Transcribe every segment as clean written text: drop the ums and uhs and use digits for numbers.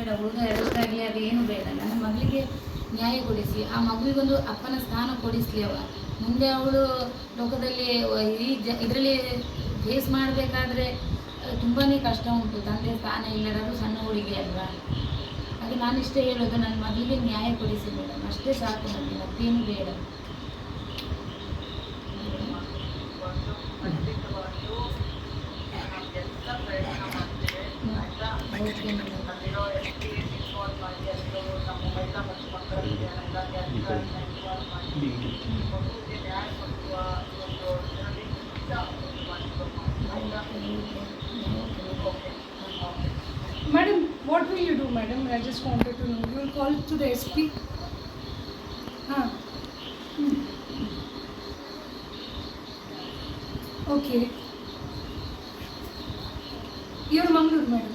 ಬೇಡ, ಹುಡುಗ ಅರೆಸ್ಟ್ ಆಗಲಿ, ಅದು ಏನು ಬೇಡ. ನನ್ನ ಮಗಳಿಗೆ ನ್ಯಾಯ ಕೊಡಿಸಿ, ಆ ಮಗುವಿಗೊಂದು ಅಪ್ಪನ ಸ್ಥಾನ ಕೊಡಿಸಲಿ. ಮುಂದೆ ಅವಳು ಲೋಕದಲ್ಲಿ ಇದರಲ್ಲಿ ಫೇಸ್ ಮಾಡಬೇಕಾದ್ರೆ ತುಂಬಾ ಕಷ್ಟ ಉಂಟು. ತಂದೆ ಸ್ಥಾನ ಇಲ್ಲದಾದ್ರೂ ಸಣ್ಣ ಹುಡುಗಿ ಅಲ್ವಾ. ಅದು ನಾನಿಷ್ಟೇ ಹೇಳೋದು, ನನ್ನ ಮಗಳಿಗೆ ನ್ಯಾಯ ಕೊಡಿಸಿ ಮೇಡಮ್, ಅಷ್ಟೇ ಸಾಕು ನನಗೆ, ಮತ್ತೇನು ಬೇಡ. Madam, what will you do, madam? I just wanted to know. You will call to the SP? Okay. You are Mangalore, madam.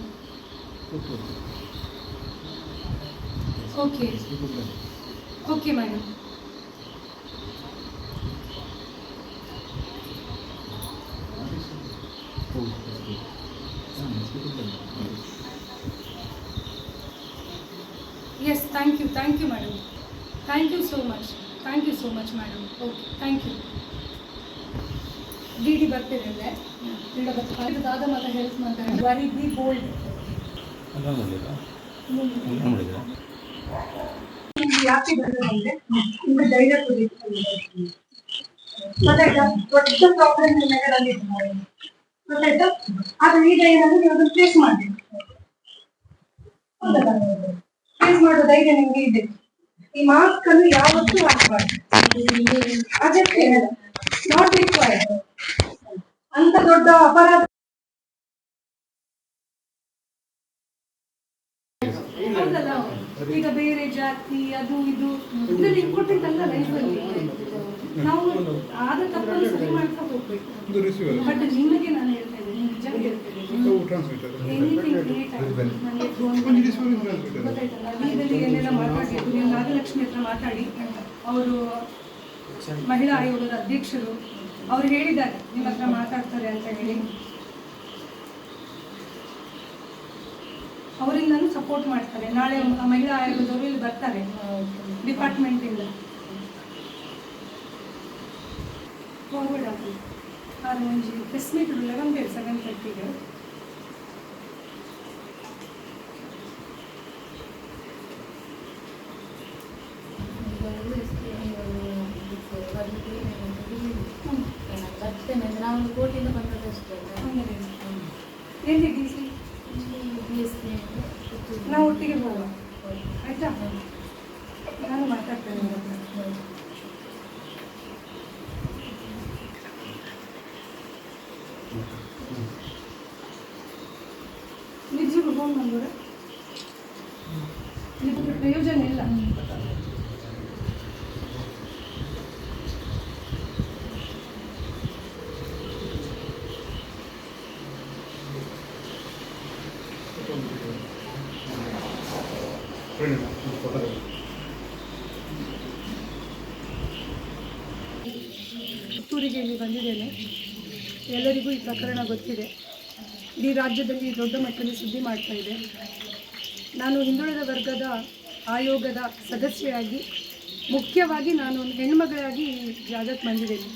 Okay. Okay, madam. Yes, thank you, madam. Thank you so much, madam. Okay, thank you. DD ಬರ್ತಿರಲ್ಲ, ಇಲ್ಲ ದಾದ ಮಾತ help ಮಾಡ್ತಾರೆ. Very B bold. ಯಾಕೆ ಬಂದ್ರೆ ನಿಮ್ಗೆ ಧೈರ್ಯ ಕೊಡಿಸ್ತಾರೆ. ಗೊತ್ತಾಯ್ತಾ? ದೊಡ್ಡ ಪ್ರಾಬ್ಲಮ್ ನಗರಲ್ಲಿ ಗೊತ್ತಾಯ್ತಾ? ಆದ್ರೆ ಈ ಧೈರ್ಯವನ್ನು ನೀವು ಅದನ್ನು ಫೇಸ್ ಮಾಡಬೇಕು. ಫೇಸ್ ಮಾಡೋ ಧೈರ್ಯ ನಿಮ್ಗೆ ಇದೆ. ಈ ಮಾಸ್ಕ್ ಅನ್ನು ಯಾವತ್ತೂ ಹಾಕಬಾರ್ದು. ಅದಕ್ಕೆ ನಾಟ್ ರಿಕ್ವೈರ್ಡ್. ಅಂತ ದೊಡ್ಡ ಅಪರಾಧ ಈಗ ಬೇರೆ ಜಾತಿ ಅದು ಇದು ಇದರಲ್ಲಿ ಇಂಪಾರ್ಟೆಂಟ್ ಅಲ್ಲ ಲೈಫಲ್ಲಿ. ನಾವು ಆದ ತಪ್ಪನ್ನು ಸರಿ ಮಾಡ್ತಾ ಹೋಗ್ಬೇಕು. ಬಟ್ ನಿಮಗೆ ನಾನು ಹೇಳ್ತಾ ಇದ್ದೀನಿ, ನಿಜ ಹೇಳ್ತೇನೆ, ಎನಿಥಿಂಗ್ ಕ್ರಿಯೇಟ್ ಆಗಿದೆ. ನನಗೆ ಗೊತ್ತಾಯ್ತಲ್ಲ, ವೀದಲ್ಲಿ ಏನೆಲ್ಲ ಮಾತಾಡಿದ್ರು, ನೀವು ನಾಗಲಕ್ಷ್ಮಿ ಹತ್ರ ಮಾತಾಡಿ, ಅವರು ಮಹಿಳಾ ಆಯೋಗದ ಅಧ್ಯಕ್ಷರು, ಅವ್ರು ಹೇಳಿದ್ದಾರೆ ನಿಮ್ಮ ಹತ್ರ ಮಾತಾಡ್ತಾರೆ ಅಂತ ಹೇಳಿ. ಅವರಿಂದನೂ ಸಪೋರ್ಟ್ ಮಾಡ್ತಾರೆ. ನಾಳೆ ಮಹಿಳಾ ಆಯೋಗದವರು ಇಲ್ಲಿ ಬರ್ತಾರೆ ಡಿಪಾರ್ಟ್ಮೆಂಟ್ ಇಂದ. ಫಾರ್ವರ್ಡ್ ಆಗಿ ಮುಂಜಿ ಪ್ರೆಸ್ ಮೀಟ್ 7:30ಗೆ. ನಾವು ಕೋಟಿಂದ ಬಂದದಷ್ಟೇ. ಎಲ್ಲಿ DC? ನಾವು ಒಟ್ಟಿಗೆ ಹೋಗುವ, ಆಯ್ತಾ? ನಾನು ಮಾತಾಡ್ತೇನೆ. ನಿಜಕ್ಕೂ ಫೋನ್ ಮಾಡಿದ್ರೆ ಇದಕ್ಕೆ ಪ್ರಯೋಜನ ಇಲ್ಲ. ಪುತ್ತೂರಿಗೆ ಇಲ್ಲಿ ಬಂದಿದ್ದೇನೆ. ಎಲ್ಲರಿಗೂ ಈ ಪ್ರಕರಣ ಗೊತ್ತಿದೆ. ಇಡೀ ರಾಜ್ಯದಲ್ಲಿ ದೊಡ್ಡ ಮಟ್ಟದಲ್ಲಿ ಸುದ್ದಿ ಮಾಡ್ತಾ ಇದೆ. ನಾನು ಹಿಂದುಳಿದ ವರ್ಗದ ಆಯೋಗದ ಸದಸ್ಯೆಯಾಗಿ, ಮುಖ್ಯವಾಗಿ ನಾನು ಒಂದು ಹೆಣ್ಣುಮಗಳಾಗಿ ಈ ಜಾಗಕ್ಕೆ ಬಂದಿದ್ದೇನೆ.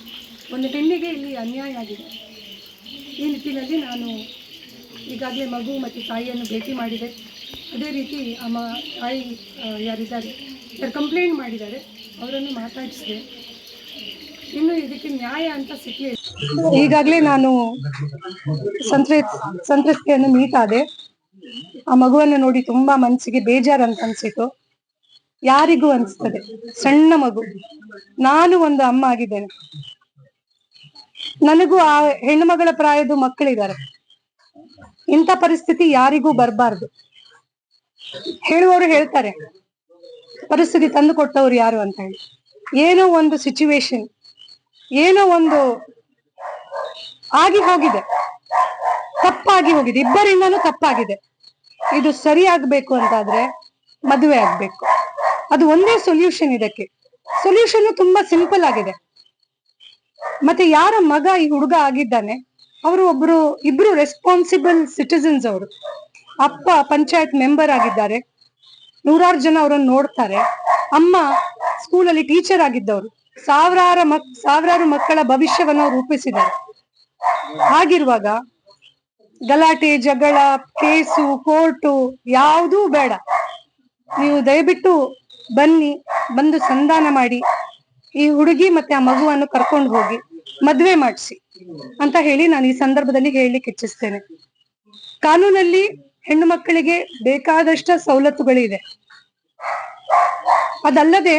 ಒಂದು ಹೆಣ್ಣಿಗೆ ಇಲ್ಲಿ ಅನ್ಯಾಯ ಆಗಿದೆ. ಈ ನಿಟ್ಟಿನಲ್ಲಿ ನಾನು ಈಗಾಗಲೇ ಮಗು ಮತ್ತು ತಾಯಿಯನ್ನು ಭೇಟಿ ಮಾಡಿದೆ. ಅದೇ ರೀತಿ ತಾಯಿ ಯಾರಿದ್ದಾರೆ ಯಾರು ಕಂಪ್ಲೇಂಟ್ ಮಾಡಿದ್ದಾರೆ ಅವರನ್ನು ಮಾತಾಡಿಸಿದೆ. ಇನ್ನು ಇದಕ್ಕೆ ನ್ಯಾಯ ಅಂತ ಸಿಕ್ಕಲಿಲ್ಲ. ಈಗಾಗಲೇ ನಾನು ಸಂತ್ರಸ್ತೆಯನ್ನು ಮೀಟ್ ಆದೆ. ಆ ಮಗುವನ್ನು ನೋಡಿ ತುಂಬಾ ಮನಸ್ಸಿಗೆ ಬೇಜಾರಂತ ಅನ್ಸಿತು. ಯಾರಿಗೂ ಅನಿಸ್ತದೆ, ಸಣ್ಣ ಮಗು. ನಾನು ಒಂದು ಅಮ್ಮ ಆಗಿದ್ದೇನೆ, ನನಗೂ ಆ ಹೆಣ್ಣು ಮಗಳ ಪ್ರಾಯದ ಮಕ್ಕಳಿದ್ದಾರೆ. ಇಂಥ ಪರಿಸ್ಥಿತಿ ಯಾರಿಗೂ ಬರಬಾರ್ದು. ಹೇಳುವವರು ಹೇಳ್ತಾರೆ ಪರಿಸ್ಥಿತಿ ತಂದು ಕೊಟ್ಟವ್ರು ಯಾರು ಅಂತ ಹೇಳಿ. ಏನೋ ಒಂದು ಸಿಚುವೇಶನ್, ಏನೋ ಒಂದು ಆಗಿ ಹೋಗಿದೆ, ತಪ್ಪಾಗಿ ಹೋಗಿದೆ, ಇಬ್ಬರಿಂದನೂ ತಪ್ಪಾಗಿದೆ. ಇದು ಸರಿ ಆಗ್ಬೇಕು ಅಂತಾದ್ರೆ ಮದುವೆ ಆಗ್ಬೇಕು. ಅದು ಒಂದೇ ಸೊಲ್ಯೂಷನ್. ಇದಕ್ಕೆ ಸೊಲ್ಯೂಷನ್ ತುಂಬಾ ಸಿಂಪಲ್ ಆಗಿದೆ. ಮತ್ತೆ ಯಾರ ಮಗ ಈ ಹುಡುಗ ಆಗಿದ್ದಾನೆ, ಅವರು ಇಬ್ರು ರೆಸ್ಪಾನ್ಸಿಬಲ್ ಸಿಟಿಸನ್ಸ್. ಅವರು ಅಪ್ಪ ಪಂಚಾಯತ್ ಮೆಂಬರ್ ಆಗಿದ್ದಾರೆ, ನೂರಾರು ಜನ ಅವರನ್ನು ನೋಡ್ತಾರೆ. ಅಮ್ಮ ಸ್ಕೂಲಲ್ಲಿ ಟೀಚರ್ ಆಗಿದ್ದವರು, ಸಾವಿರಾರು ಮಕ್ಕಳ ಭವಿಷ್ಯವನ್ನು ರೂಪಿಸಿದ್ದಾರೆ. ಹಾಗಿರುವಾಗ ಗಲಾಟೆ, ಜಗಳ, ಕೇಸು, ಕೋರ್ಟು ಯಾವುದೂ ಬೇಡ. ನೀವು ದಯವಿಟ್ಟು ಬಂದು ಸಂಧಾನ ಮಾಡಿ ಈ ಹುಡುಗಿ ಮತ್ತೆ ಆ ಮಗುವನ್ನು ಕರ್ಕೊಂಡು ಹೋಗಿ ಮದ್ವೆ ಮಾಡಿಸಿ ಅಂತ ಹೇಳಿ ನಾನು ಈ ಸಂದರ್ಭದಲ್ಲಿ ಹೇಳಲಿಕ್ಕೆ ಇಚ್ಛಿಸ್ತೇನೆ. ಕಾನೂನಲ್ಲಿ ಹೆಣ್ಣು ಮಕ್ಕಳಿಗೆ ಬೇಕಾದಷ್ಟು ಸವಲತ್ತುಗಳಿದೆ. ಅದಲ್ಲದೆ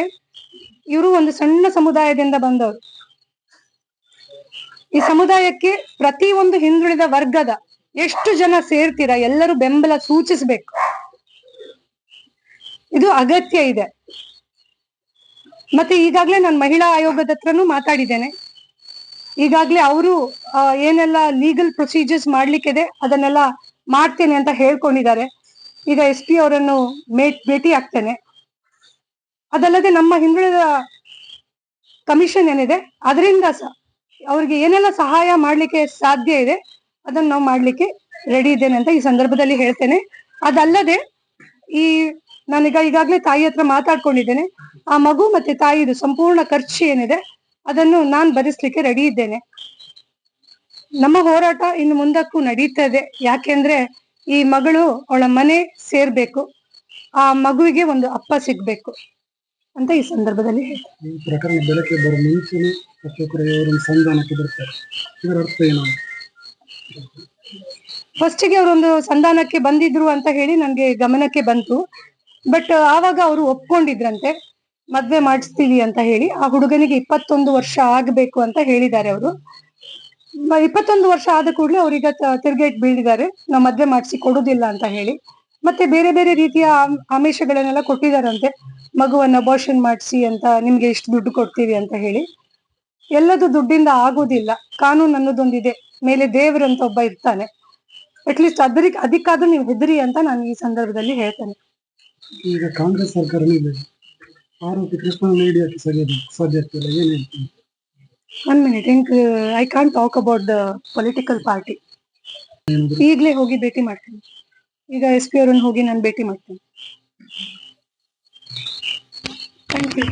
ಇವರು ಒಂದು ಸಣ್ಣ ಸಮುದಾಯದಿಂದ ಬಂದವರು. ಈ ಸಮುದಾಯಕ್ಕೆ ಪ್ರತಿ ಒಂದು ಹಿಂದುಳಿದ ವರ್ಗದ ಎಷ್ಟು ಜನ ಸೇರ್ತೀರಾ ಎಲ್ಲರೂ ಬೆಂಬಲ ಸೂಚಿಸಬೇಕು. ಇದು ಅಗತ್ಯ ಇದೆ. ಮತ್ತೆ ಈಗಾಗ್ಲೇ ನಾನು ಮಹಿಳಾ ಆಯೋಗದ ಹತ್ರನೂ ಮಾತಾಡಿದ್ದೇನೆ. ಈಗಾಗ್ಲೇ ಅವರು ಏನೆಲ್ಲ ಲೀಗಲ್ ಪ್ರೊಸೀಜರ್ಸ್ ಮಾಡ್ಲಿಕ್ಕಿದೆ ಅದನ್ನೆಲ್ಲ ಮಾಡ್ತೇನೆ ಅಂತ ಹೇಳ್ಕೊಂಡಿದ್ದಾರೆ. ಈಗ SP ಅವರನ್ನು ಭೇಟಿ ಆಗ್ತೇನೆ. ಅದಲ್ಲದೆ ನಮ್ಮ ಹಿಂದುಳಿದ ಕಮಿಷನ್ ಏನಿದೆ ಅದರಿಂದ ಅವ್ರಿಗೆ ಏನೆಲ್ಲ ಸಹಾಯ ಮಾಡ್ಲಿಕ್ಕೆ ಸಾಧ್ಯ ಇದೆ ಅದನ್ನ ನಾವು ಮಾಡ್ಲಿಕ್ಕೆ ರೆಡಿ ಇದ್ದೇನೆ ಅಂತ ಈ ಸಂದರ್ಭದಲ್ಲಿ ಹೇಳ್ತೇನೆ. ಅದಲ್ಲದೆ ನಾನೀಗ ಈಗಾಗ್ಲೇ ತಾಯಿ ಹತ್ರ ಮಾತಾಡ್ಕೊಂಡಿದ್ದೇನೆ. ಆ ಮಗು ಮತ್ತೆ ತಾಯಿದು ಸಂಪೂರ್ಣ ಖರ್ಚು ಏನಿದೆ ಅದನ್ನು ನಾನು ಭರಿಸ್ಲಿಕ್ಕೆ ರೆಡಿ ಇದ್ದೇನೆ. ನಮ್ಮ ಹೋರಾಟ ಇನ್ನು ಮುಂದಕ್ಕೂ ನಡೀತದೆ. ಯಾಕೆಂದ್ರೆ ಈ ಮಗಳು ಅವಳ ಮನೆ ಸೇರ್ಬೇಕು, ಆ ಮಗುವಿಗೆ ಒಂದು ಅಪ್ಪ ಸಿಗ್ಬೇಕು ಅಂತ ಈ ಸಂದರ್ಭದಲ್ಲಿ ಹೇಳ್ತೇನೆ. ಈ ಪ್ರಕರಣ ಬೆಳಕಿಗೆ ಬರೋ ಮುಂಚೆನೇ ಅಶೋಕರವರು ಸಂಧಾನಕ್ಕೆ ಬರ್ತಾರೆ. ಇದರ ಅರ್ಥ ಏನು? ಫಸ್ಟಿಗೆ ಅವರೊಂದು ಸಂಧಾನಕ್ಕೆ ಬಂದಿದ್ರು ಅಂತ ಹೇಳಿ ನನಗೆ ಗಮನಕ್ಕೆ ಬಂತು. ಬಟ್ ಆವಾಗ ಅವರು ಒಪ್ಕೊಂಡಿದ್ರಂತೆ ಮದ್ವೆ ಮಾಡಿಸ್ತೀವಿ ಅಂತ ಹೇಳಿ. ಆ ಹುಡುಗನಿಗೆ 21 ವರ್ಷ ಆಗ್ಬೇಕು ಅಂತ ಹೇಳಿದ್ದಾರೆ ಅವರು. 21 ವರ್ಷ ಆದ ಕೂಡಲೇ ಅವ್ರೀಗ ತಿರ್ಗೇಟ್ ಬೀಳಿದ್ದಾರೆ, ನಾವು ಮದ್ವೆ ಮಾಡಿಸಿ ಕೊಡುದಿಲ್ಲ ಅಂತ ಹೇಳಿ. ಮತ್ತೆ ಬೇರೆ ಬೇರೆ ರೀತಿಯ ಆಮಿಷಗಳನ್ನೆಲ್ಲ ಕೊಟ್ಟಿದಾರಂತೆ. ಮಗುವನ್ನ ಅಬೋರ್ಷನ್ ಮಾಡಿಸಿ ಅಂತ, ನಿಮ್ಗೆ ಇಷ್ಟು ದುಡ್ಡು ಕೊಡ್ತೀವಿ ಅಂತ ಹೇಳಿ. ಎಲ್ಲದು ದುಡ್ಡಿಂದ ಆಗೋದಿಲ್ಲ. ಕಾನೂನು ಅನ್ನೋದೊಂದಿದೆ, ಮೇಲೆ ದೇವರಂತ ಒಬ್ಬ ಇರ್ತಾನೆ. ಅಟ್ಲೀಸ್ಟ್ ಅದಕ್ಕಾದ್ರೂ ನೀವು ಹೆದರಿ ಅಂತ ನಾನು ಈ ಸಂದರ್ಭದಲ್ಲಿ ಹೇಳ್ತೇನೆ. ಈಗ ಕಾಂಗ್ರೆಸ್ ಸರ್ಕಾರನೇ ಇದೆ, ಆರೋಪಿ ಕೃಷ್ಣನ ಹಿಡಿಯಕ್ಕೆ ಸಾಧ್ಯತೆ ಇಲ್ಲ, ಏನ್ ಹೇಳ್ತೀನಿ? 1 minute, I can't talk about the political party. ಈಗಲೇ ಹೋಗಿ ಭೇಟಿ ಮಾಡ್ತೀನಿ. ಈಗ SP ಅವರನ್ನು ಹೋಗಿ ನಾನು ಭೇಟಿ ಮಾಡ್ತೀನಿ. Thank you.